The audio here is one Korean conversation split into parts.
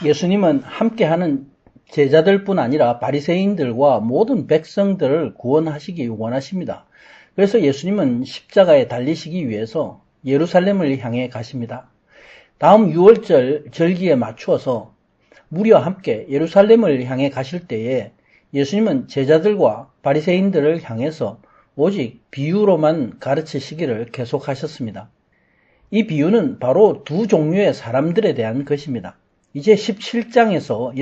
예수님은 함께하는 제자들뿐 아니라 바리새인들과 모든 백성들을 구원하시기 원하십니다. 그래서 예수님은 십자가에 달리시기 위해서 예루살렘을 향해 가십니다. 다음 6월절 절기에 맞추어서 무리와 함께 예루살렘을 향해 가실 때에 예수님은 제자들과 바리새인들을 향해서 오직 비유로만 가르치시기를 계속하셨습니다. 이 비유는 바로 두 종류의 사람들에 대한 것입니다. 이제 17장에서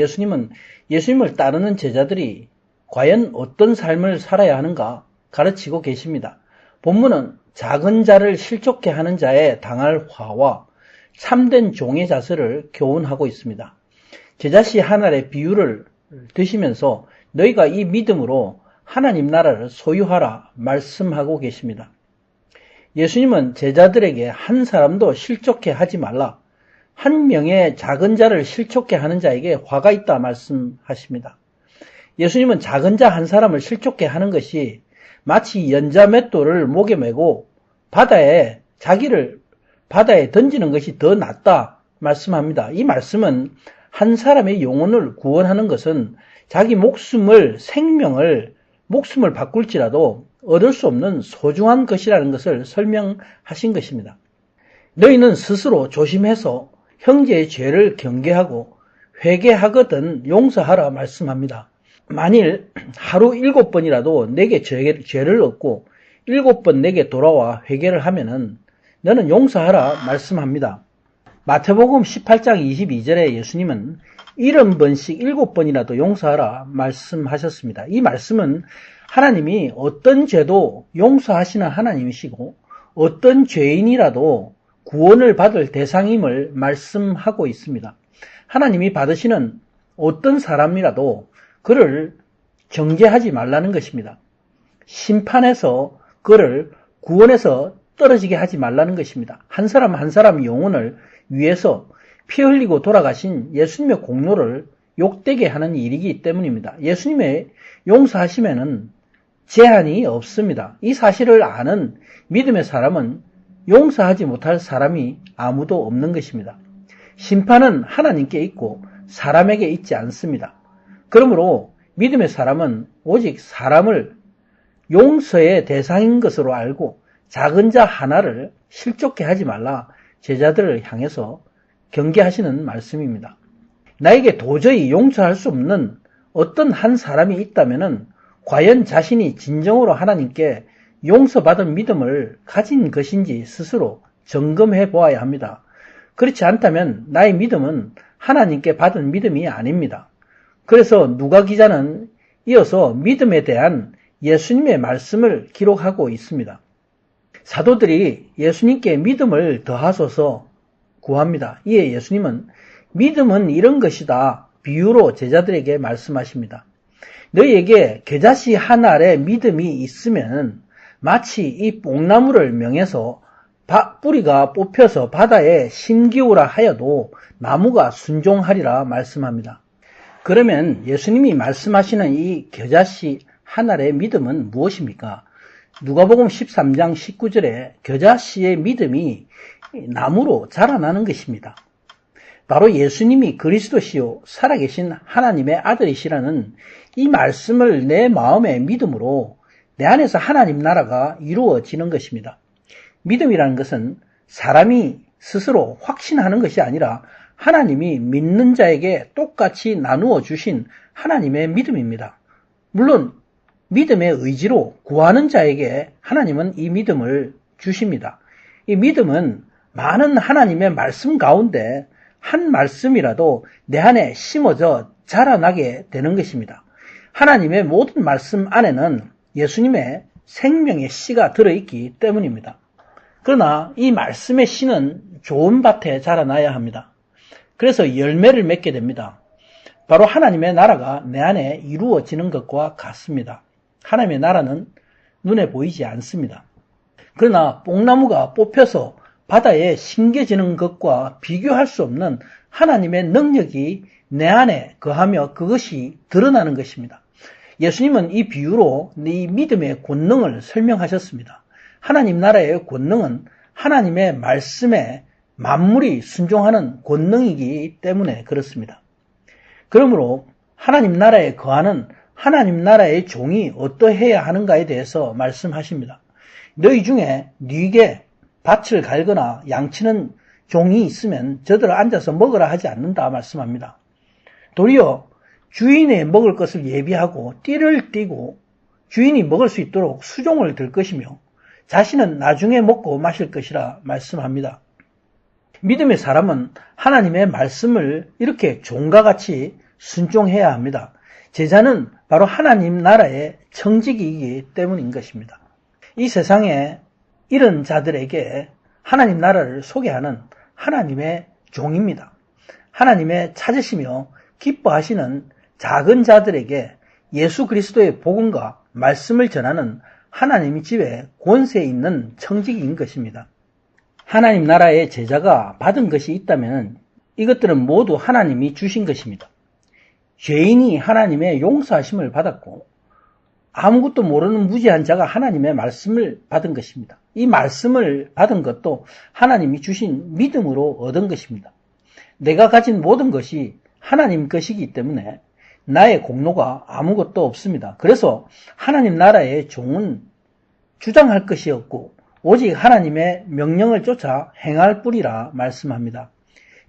예수님을 따르는 제자들이 과연 어떤 삶을 살아야 하는가 가르치고 계십니다. 본문은 작은 자를 실족케 하는 자에 당할 화와 참된 종의 자세를 교훈하고 있습니다. 제자씨 하나의 비유를 드시면서 너희가 이 믿음으로 하나님 나라를 소유하라 말씀하고 계십니다. 예수님은 제자들에게 한 사람도 실족케 하지 말라, 한 명의 작은 자를 실족케 하는 자에게 화가 있다 말씀하십니다. 예수님은 작은 자 한 사람을 실족케 하는 것이 마치 연자 맷돌을 목에 메고 자기를 바다에 던지는 것이 더 낫다 말씀합니다. 이 말씀은 한 사람의 영혼을 구원하는 것은 자기 목숨을 바꿀지라도 얻을 수 없는 소중한 것이라는 것을 설명하신 것입니다. 너희는 스스로 조심해서 형제의 죄를 경계하고 회개하거든 용서하라 말씀합니다. 만일 하루 7번이라도 내게 죄를 얻고 7번 내게 돌아와 회개를 하면은 너는 용서하라 말씀합니다. 마태복음 18장 22절에 예수님은 70번씩 7번이라도 용서하라 말씀하셨습니다. 이 말씀은 하나님이 어떤 죄도 용서하시는 하나님이시고 어떤 죄인이라도 구원을 받을 대상임을 말씀하고 있습니다. 하나님이 받으시는 어떤 사람이라도 그를 정죄하지 말라는 것입니다. 심판해서 그를 구원해서 떨어지게 하지 말라는 것입니다. 한 사람 한 사람 영혼을 위해서 피 흘리고 돌아가신 예수님의 공로를 욕되게 하는 일이기 때문입니다. 예수님의 용서하심에는 제한이 없습니다. 이 사실을 아는 믿음의 사람은 용서하지 못할 사람이 아무도 없는 것입니다. 심판은 하나님께 있고 사람에게 있지 않습니다. 그러므로 믿음의 사람은 오직 사람을 용서의 대상인 것으로 알고 작은 자 하나를 실족케 하지 말라 제자들을 향해서 경계하시는 말씀입니다. 나에게 도저히 용서할 수 없는 어떤 한 사람이 있다면 과연 자신이 진정으로 하나님께 용서받은 믿음을 가진 것인지 스스로 점검해 보아야 합니다. 그렇지 않다면 나의 믿음은 하나님께 받은 믿음이 아닙니다. 그래서 누가 기자는 이어서 믿음에 대한 예수님의 말씀을 기록하고 있습니다. 사도들이 예수님께 믿음을 더하소서 구합니다. 이에 예수님은 믿음은 이런 것이다 비유로 제자들에게 말씀하십니다. 너희에게 겨자씨 한 알의 믿음이 있으면 마치 이 뽕나무를 명해서 뿌리가 뽑혀서 바다에 심기우라 하여도 나무가 순종하리라 말씀합니다. 그러면 예수님이 말씀하시는 이 겨자씨 한 알의 믿음은 무엇입니까? 누가복음 13장 19절에 겨자씨의 믿음이 나무로 자라나는 것입니다. 바로 예수님이 그리스도시요 살아계신 하나님의 아들이시라는 이 말씀을 내 마음의 믿음으로 내 안에서 하나님 나라가 이루어지는 것입니다. 믿음이라는 것은 사람이 스스로 확신하는 것이 아니라 하나님이 믿는 자에게 똑같이 나누어 주신 하나님의 믿음입니다. 물론 믿음의 의지로 구하는 자에게 하나님은 이 믿음을 주십니다. 이 믿음은 많은 하나님의 말씀 가운데 한 말씀이라도 내 안에 심어져 자라나게 되는 것입니다. 하나님의 모든 말씀 안에는 예수님의 생명의 씨가 들어있기 때문입니다. 그러나 이 말씀의 씨는 좋은 밭에 자라나야 합니다. 그래서 열매를 맺게 됩니다. 바로 하나님의 나라가 내 안에 이루어지는 것과 같습니다. 하나님의 나라는 눈에 보이지 않습니다. 그러나 뽕나무가 뽑혀서 바다에 심겨지는 것과 비교할 수 없는 하나님의 능력이 내 안에 거하며 그것이 드러나는 것입니다. 예수님은 이 비유로 이 믿음의 권능을 설명하셨습니다. 하나님 나라의 권능은 하나님의 말씀에 만물이 순종하는 권능이기 때문에 그렇습니다. 그러므로 하나님 나라에 거하는 하나님 나라의 종이 어떠해야 하는가에 대해서 말씀하십니다. 너희 중에 네게 밭을 갈거나 양치는 종이 있으면 저들을 앉아서 먹으라 하지 않는다 말씀합니다. 도리어 주인의 먹을 것을 예비하고 띠를 띠고 주인이 먹을 수 있도록 수종을 들 것이며 자신은 나중에 먹고 마실 것이라 말씀합니다. 믿음의 사람은 하나님의 말씀을 이렇게 종과 같이 순종해야 합니다. 제자는 바로 하나님 나라의 청지기이기 때문인 것입니다. 이 세상에 이런 자들에게 하나님 나라를 소개하는 하나님의 종입니다. 하나님의 찾으시며 기뻐하시는 작은 자들에게 예수 그리스도의 복음과 말씀을 전하는 하나님 집에 권세 있는 청지기인 것입니다. 하나님 나라의 제자가 받은 것이 있다면 이것들은 모두 하나님이 주신 것입니다. 죄인이 하나님의 용서하심을 받았고 아무것도 모르는 무지한 자가 하나님의 말씀을 받은 것입니다. 이 말씀을 받은 것도 하나님이 주신 믿음으로 얻은 것입니다. 내가 가진 모든 것이 하나님 것이기 때문에 나의 공로가 아무것도 없습니다. 그래서 하나님 나라의 종은 주장할 것이 없고 오직 하나님의 명령을 쫓아 행할 뿐이라 말씀합니다.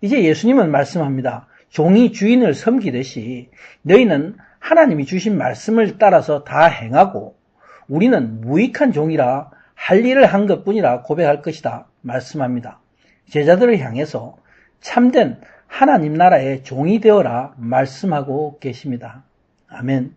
이제 예수님은 말씀합니다. 종이 주인을 섬기듯이 너희는 하나님이 주신 말씀을 따라서 다 행하고 우리는 무익한 종이라 할 일을 한 것뿐이라 고백할 것이다 말씀합니다. 제자들을 향해서 참된 하나님 나라의 종이 되어라 말씀하고 계십니다. 아멘.